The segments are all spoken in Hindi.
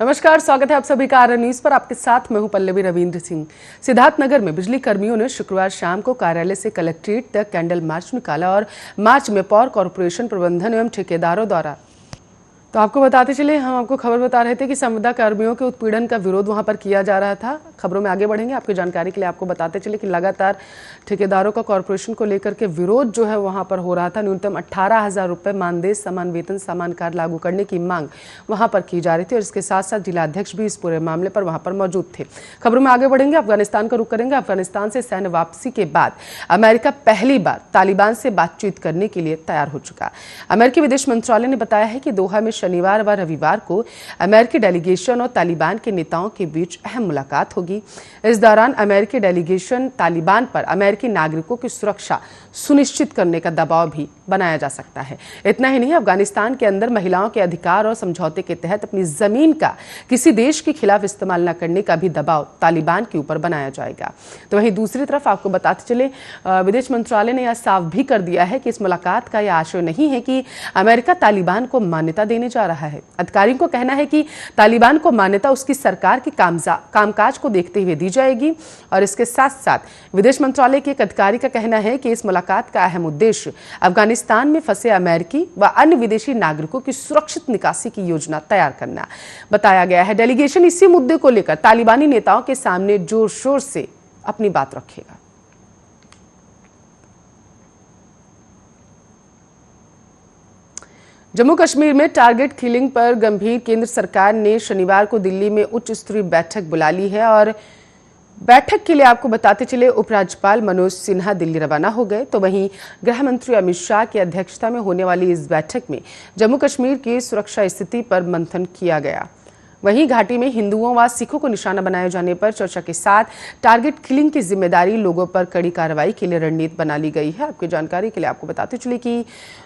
नमस्कार, स्वागत है आप सभी का आरएन न्यूज पर। आपके साथ मैं हूं पल्लवी रविंद्र सिंह। सिद्धार्थनगर में बिजली कर्मियों ने शुक्रवार शाम को कार्यालय से कलेक्ट्रेट तक कैंडल मार्च निकाला और मार्च में पॉवर कॉर्पोरेशन प्रबंधन एवं ठेकेदारों द्वारा तो आपको बताते चले, हम आपको खबर बता रहे थे कि संविदा कर्मियों के उत्पीड़न का विरोध वहां पर किया जा रहा था। खबरों में आगे बढ़ेंगे, आपकी जानकारी के लिए आपको बताते चले कि लगातार ठेकेदारों का कॉर्पोरेशन को लेकर के विरोध जो है वहां पर हो रहा था। न्यूनतम 18,000 रुपये मानदेय, समान वेतन, समान कार्य लागू करने की मांग वहां पर की जा रही थी और इसके साथ साथ जिलाध्यक्ष भी इस पूरे मामले पर वहां पर मौजूद थे। खबरों में आगे बढ़ेंगे, अफगानिस्तान का रुख करेंगे। अफगानिस्तान से सैन्य वापसी के बाद अमेरिका पहली बार तालिबान से बातचीत करने के लिए तैयार हो चुका। अमेरिकी विदेश मंत्रालय ने बताया है कि दोहा में शनिवार व रविवार को अमेरिकी डेलीगेशन और तालिबान के नेताओं के बीच अहम मुलाकात होगी। इस दौरान अमेरिकी डेलीगेशन तालिबान पर अमेरिकी नागरिकों की सुरक्षा सुनिश्चित करने का दबाव भी बनाया जा सकता है। इतना ही नहीं, अफगानिस्तान के अंदर महिलाओं के अधिकार और समझौते के तहत अपनी जमीन का किसी देश के खिलाफ इस्तेमाल न करने का भी दबाव तालिबान के ऊपर बनाया जाएगा। तो वहीं दूसरी तरफ आपको बताते चले, विदेश मंत्रालय ने यह साफ भी कर दिया है कि इस मुलाकात का यह आशय नहीं है कि अमेरिका तालिबान को मान्यता देने जा रहा है। अधिकारियों को कहना है कि तालिबान को मान्यता उसकी सरकार के कामकाज को देखते हुए दी जाएगी। और इसके साथ साथ विदेश मंत्रालय के एक अधिकारी का कहना है कि इस मुलाकात का अहम उद्देश्य अफगानिस्तान में फंसे अमेरिकी व अन्य विदेशी नागरिकों की सुरक्षित निकासी की योजना तैयार करना बताया गया है। डेलीगेशन इसी मुद्दे को लेकर तालिबानी नेताओं के सामने जोर शोर से अपनी बात रखेगा। जम्मू कश्मीर में टारगेट किलिंग पर गंभीर केंद्र सरकार ने शनिवार को दिल्ली में उच्च स्तरीय बैठक बुला ली है और बैठक के लिए आपको बताते चले उपराज्यपाल मनोज सिन्हा दिल्ली रवाना हो गए। तो वहीं गृह मंत्री अमित शाह की अध्यक्षता में होने वाली इस बैठक में जम्मू कश्मीर की सुरक्षा स्थिति पर मंथन किया गया। वहीं घाटी में हिंदुओं व सिखों को निशाना बनाए जाने पर चर्चा के साथ टारगेट किलिंग की जिम्मेदारी लोगों पर कड़ी कार्रवाई के लिए रणनीति बना ली गई है। आपकी जानकारी के लिए आपको बताते चले कि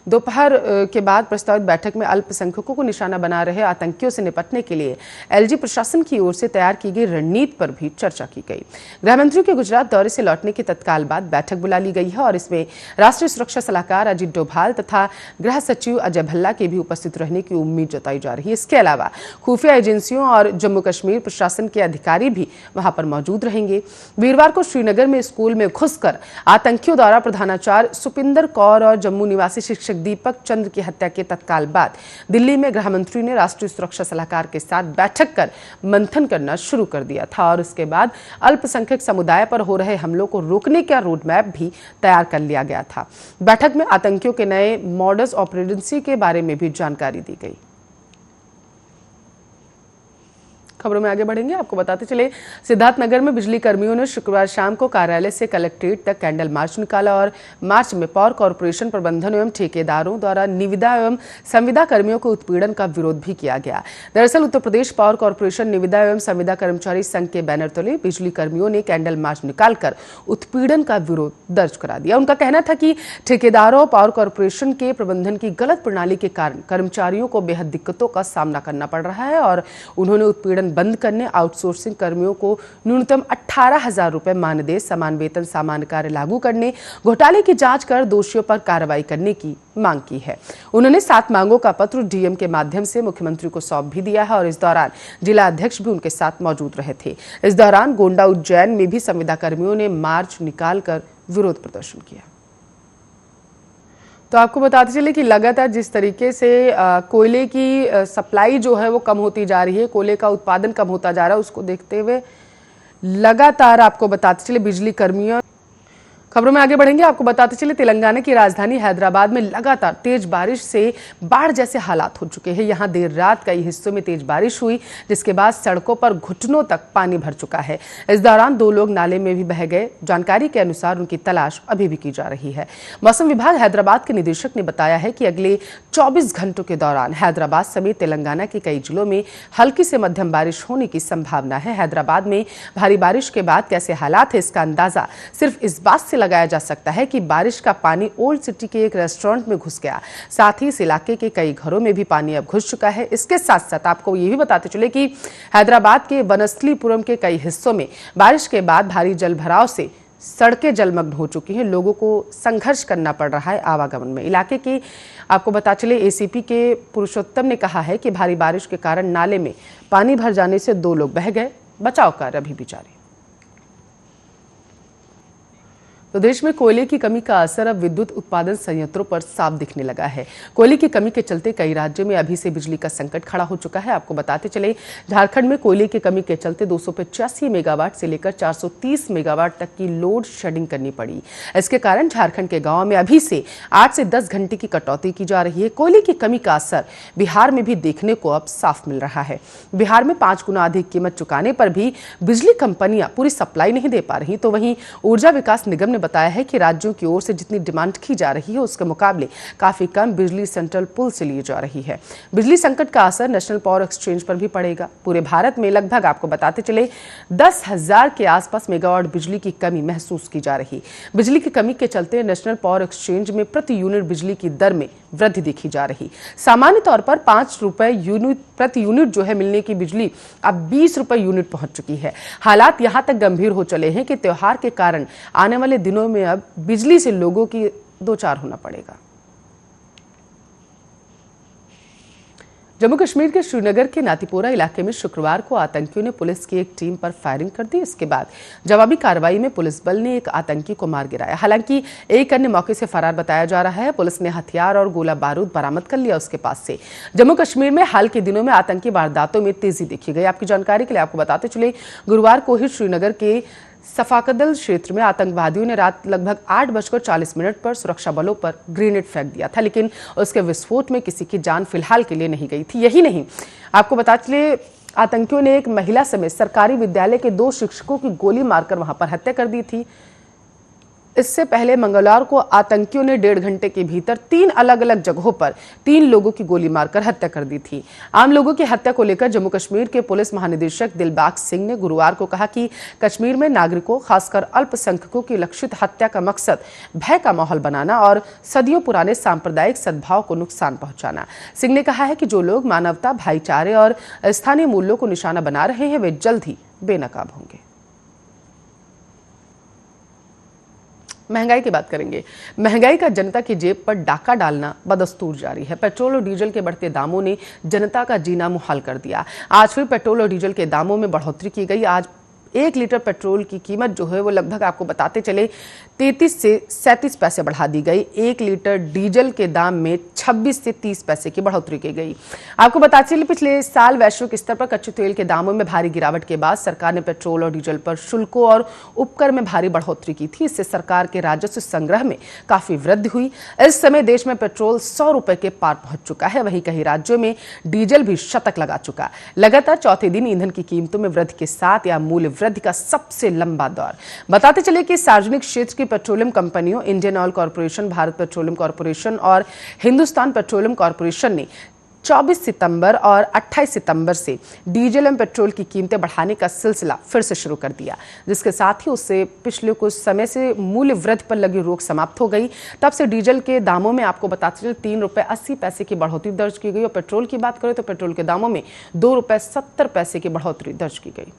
दोपहर के बाद प्रस्तावित बैठक में अल्पसंख्यकों को निशाना बना रहे आतंकियों से निपटने के लिए एलजी प्रशासन की ओर से तैयार की गई रणनीति पर भी चर्चा की गई। गृहमंत्री के गुजरात दौरे से लौटने के तत्काल बाद बैठक बुला ली गई है और इसमें राष्ट्रीय सुरक्षा सलाहकार अजीत डोभाल तथा गृह सचिव अजय भल्ला के भी उपस्थित रहने की उम्मीद जताई जा रही है। इसके अलावा खुफिया एजेंसियों और जम्मू कश्मीर प्रशासन के अधिकारी भी वहां पर मौजूद रहेंगे। वीरवार को श्रीनगर में स्कूल में घुसकर आतंकियों द्वारा प्रधानाचार्य सुपिंदर कौर और जम्मू निवासी शिक्षक दीपक चंद्र की हत्या के तत्काल बाद दिल्ली में गृह मंत्री ने राष्ट्रीय सुरक्षा सलाहकार के साथ बैठक कर मंथन करना शुरू कर दिया था और उसके बाद अल्पसंख्यक समुदाय पर हो रहे हमलों को रोकने का रोड मैप भी तैयार कर लिया गया था। बैठक में आतंकियों के नए मॉडस ऑपरेंडी के बारे में भी जानकारी दी गई। खबरों में आगे बढ़ेंगे, आपको बताते चले सिद्धार्थनगर में बिजली कर्मियों ने शुक्रवार शाम को कार्यालय से कलेक्ट्रेट तक कैंडल मार्च निकाला और मार्च में पावर कॉर्पोरेशन प्रबंधन एवं ठेकेदारों द्वारा निविदा एवं संविदा कर्मियों को उत्पीड़न का विरोध भी किया गया। दरअसल उत्तर प्रदेश पावर कॉर्पोरेशन निविदा एवं संविदा कर्मचारी संघ के बैनर तले बिजली कर्मियों ने कैंडल मार्च निकालकर उत्पीड़न का विरोध दर्ज करा दिया। उनका कहना था कि ठेकेदारों और पावर कॉर्पोरेशन के प्रबंधन की गलत प्रणाली के कारण कर्मचारियों को बेहद दिक्कतों का सामना करना पड़ रहा है और उन्होंने उत्पीड़न बंद करने, आउटसोर्सिंग कर्मियों को न्यूनतम 18,000 रुपये मानदेय, समान वेतन, समान कार्य लागू करने, घोटाले की जांच कर दोषियों पर कार्रवाई करने की मांग की है। उन्होंने 7 मांगों का पत्र डीएम के माध्यम से मुख्यमंत्री को सौंप भी दिया है और इस दौरान जिला अध्यक्ष भी उनके साथ मौजूद रहे थे। इस दौरान गोंडा, उज्जैन में भी संविदा कर्मियों ने मार्च निकालकर विरोध प्रदर्शन किया। तो आपको बताते चले कि लगातार जिस तरीके से कोयले की सप्लाई जो है वो कम होती जा रही है, कोयले का उत्पादन कम होता जा रहा है, उसको देखते हुए लगातार आपको बताते चले बिजली कर्मियों। खबरों में आगे बढ़ेंगे, आपको बताते चले तेलंगाना की राजधानी हैदराबाद में लगातार तेज बारिश से बाढ़ जैसे हालात हो चुके हैं। यहां देर रात कई हिस्सों में तेज बारिश हुई जिसके बाद सड़कों पर घुटनों तक पानी भर चुका है। इस दौरान 2 लोग नाले में भी बह गए। जानकारी के अनुसार उनकी तलाश अभी भी की जा रही है। मौसम विभाग हैदराबाद के निदेशक ने बताया है कि अगले 24 घंटों के दौरान हैदराबाद समेत तेलंगाना के कई जिलों में हल्की से मध्यम बारिश होने की संभावना है। हैदराबाद में भारी बारिश के बाद कैसे हालात है, इसका अंदाजा सिर्फ इस बात से लगाया जा सकता है कि बारिश का पानी ओल्ड सिटी के एक रेस्टोरेंट में घुस गया। साथ ही इस इलाके के कई घरों में भी पानी अब घुस चुका है। इसके साथ साथ आपको ये भी बताते चले कि हैदराबाद के बनस्थलीपुरम के कई हिस्सों में बारिश के बाद भारी जलभराव से सड़कें जलमग्न हो चुकी हैं, लोगों को संघर्ष करना पड़ रहा है आवागमन में। इलाके की आपको बता चले एसीपी के पुरुषोत्तम ने कहा है कि भारी बारिश के कारण नाले में पानी भर जाने से 2 लोग बह गए। बचाव कार्य अभी भी जारी। तो देश में कोयले की कमी का असर अब विद्युत उत्पादन संयंत्रों पर साफ दिखने लगा है। कोयले की कमी के चलते कई राज्यों में अभी से बिजली का संकट खड़ा हो चुका है। आपको बताते चले झारखंड में कोयले की कमी के चलते 285 मेगावाट से लेकर 430 मेगावाट तक की लोड शेडिंग करनी पड़ी। इसके कारण झारखंड के गाँव में अभी से 8 से 10 घंटे की कटौती की जा रही है। कोयले की कमी का असर बिहार में भी देखने को अब साफ मिल रहा है। बिहार में 5 गुना अधिक कीमत चुकाने पर भी बिजली कंपनियां पूरी सप्लाई नहीं दे पा रही। तो वहीं ऊर्जा विकास निगम ने बताया है कि राज्यों की ओर से जितनी डिमांड की जा रही है उसके मुकाबले काफी कम बिजली सेंट्रल पूल से ली जा रही है। बिजली संकट का असर नेशनल पावर एक्सचेंज पर भी पड़ेगा। पूरे भारत में लगभग आपको बताते चले 10,000 के आसपास मेगावाट बिजली की कमी महसूस की जा रही। बिजली की कमी के चलते नेशनल पावर एक्सचेंज में प्रति यूनिट बिजली की दर में वृद्धि देखी जा रही। सामान्य तौर पर 5 रुपए प्रति यूनिट जो है मिलने की बिजली अब 20 रुपए यूनिट पहुंच चुकी है। हालात यहां तक गंभीर हो चले हैं कि त्योहार के कारण आने वाले दिनों में अब बिजली से लोगों की दो चार होना पड़ेगा। जम्मू कश्मीर के श्रीनगर के नातीपोरा इलाके में शुक्रवार को आतंकियों ने पुलिस की एक टीम पर फायरिंग कर दी। इसके बाद जवाबी कार्रवाई में पुलिस बल ने एक आतंकी को मार गिराया। हालांकि एक अन्य मौके से फरार बताया जा रहा है। पुलिस ने हथियार और गोला बारूद बरामद कर लिया उसके पास से। जम्मू कश्मीर में हाल के दिनों में आतंकी वारदातों में तेजी देखी गई। आपकी जानकारी के लिए आपको बताते चले गुरुवार को ही श्रीनगर के सफाकदल क्षेत्र में आतंकवादियों ने रात लगभग 8:40 पर सुरक्षा बलों पर ग्रेनेड फेंक दिया था, लेकिन उसके विस्फोट में किसी की जान फिलहाल के लिए नहीं गई थी। यही नहीं, आपको बता चले आतंकियों ने एक महिला समेत सरकारी विद्यालय के 2 शिक्षकों की गोली मारकर वहां पर हत्या कर दी थी। इससे पहले मंगलवार को आतंकियों ने 1.5 घंटे के भीतर 3 अलग अलग जगहों पर 3 लोगों की गोली मारकर हत्या कर दी थी। आम लोगों की हत्या को लेकर जम्मू कश्मीर के पुलिस महानिदेशक दिलबाग सिंह ने गुरुवार को कहा कि कश्मीर में नागरिकों, खासकर अल्पसंख्यकों की लक्षित हत्या का मकसद भय का माहौल बनाना और सदियों पुराने सांप्रदायिक सद्भाव को नुकसान पहुंचाना। सिंह ने कहा है कि जो लोग मानवता, भाईचारे और स्थानीय मूल्यों को निशाना बना रहे हैं वे जल्द ही बेनकाब होंगे। महंगाई की बात करेंगे। महंगाई का जनता की जेब पर डाका डालना बदस्तूर जारी है। पेट्रोल और डीजल के बढ़ते दामों ने जनता का जीना मुहाल कर दिया। आज फिर पेट्रोल और डीजल के दामों में बढ़ोतरी की गई। आज 1 लीटर पेट्रोल की कीमत जो है वो लगभग आपको बताते चले 33 से 37 पैसे बढ़ा दी गई। 1 लीटर डीजल के दाम में 26 से 30 पैसे की बढ़ोतरी की गई। आपको बताते चले पिछले साल वैश्विक स्तर पर कच्चे तेल के दामों में भारी गिरावट के बाद सरकार ने पेट्रोल और डीजल पर शुल्कों और उपकर में भारी बढ़ोतरी की थी। इससे सरकार के राजस्व संग्रह में काफी वृद्धि हुई। इस समय देश में पेट्रोल 100 रुपए के पार पहुंच चुका है। वहीं कई राज्यों में डीजल भी शतक लगा चुका। लगातार चौथे दिन ईंधन की कीमतों में वृद्धि के साथ या मूल्य वृद्धि का सबसे लंबा दौर। बताते चले कि सार्वजनिक क्षेत्र की पेट्रोलियम कंपनियों Indian oil corporation, Bharat petroleum corporation और हिंदुस्तान पेट्रोलियम कॉर्पोरेशन ने 24 सितंबर और 28 सितंबर से डीजल एवं पेट्रोल की कीमतें बढ़ाने का सिलसिला फिर से शुरू कर दिया, जिसके साथ ही उससे पिछले कुछ समय से मूल्य वृद्धि पर लगी रोक समाप्त हो गई। तब से डीजल के दामों में आपको बताते चले 3 रुपए 80 पैसे की बढ़ोतरी दर्ज की गई और पेट्रोल की बात करें तो पेट्रोल के दामों में 2 रुपए 70 पैसे की बढ़ोतरी दर्ज की गई।